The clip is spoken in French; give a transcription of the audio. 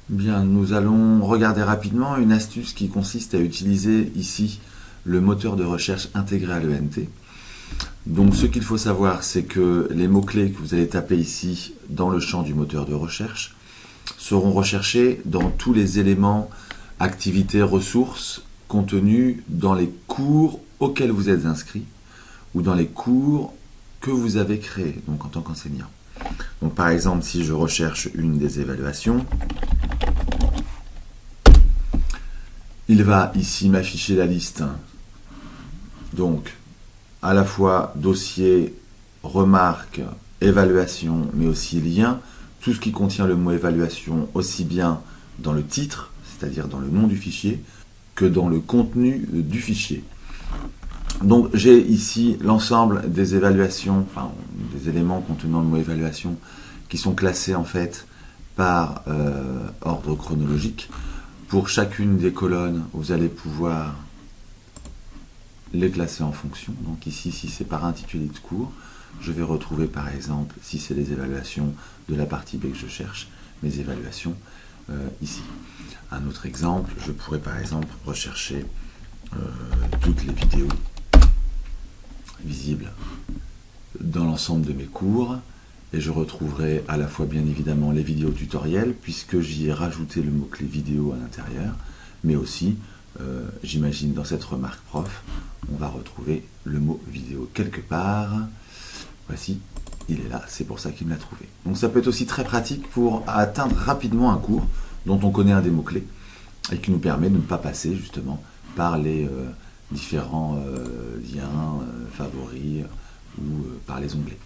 Bien, nous allons regarder rapidement une astuce qui consiste à utiliser ici le moteur de recherche intégré à l'ENT. Donc ce qu'il faut savoir, c'est que les mots-clés que vous allez taper ici dans le champ du moteur de recherche seront recherchés dans tous les éléments, activités, ressources contenus dans les cours auxquels vous êtes inscrit ou dans les cours que vous avez créés, donc en tant qu'enseignant. Donc par exemple, si je recherche une des évaluations, il va ici m'afficher la liste, donc à la fois dossier, remarques, évaluation, mais aussi lien, tout ce qui contient le mot évaluation, aussi bien dans le titre, c'est-à-dire dans le nom du fichier, que dans le contenu du fichier. Donc j'ai ici l'ensemble des évaluations, enfin des éléments contenant le mot évaluation, qui sont classés en fait par ordre chronologique. Pour chacune des colonnes, vous allez pouvoir les classer en fonction. Donc ici, si c'est par intitulé de cours, je vais retrouver par exemple, si c'est les évaluations de la partie B que je cherche, mes évaluations ici. Un autre exemple, je pourrais par exemple rechercher toutes les vidéos visibles dans l'ensemble de mes cours, et je retrouverai à la fois bien évidemment les vidéos tutoriels, puisque j'y ai rajouté le mot-clé vidéo à l'intérieur, mais aussi, j'imagine dans cette remarque prof, on va retrouver le mot vidéo quelque part. Voici, il est là, c'est pour ça qu'il me l'a trouvé. Donc ça peut être aussi très pratique pour atteindre rapidement un cours dont on connaît un des mots-clés, et qui nous permet de ne pas passer justement par les différents liens, favoris, ou par les onglets.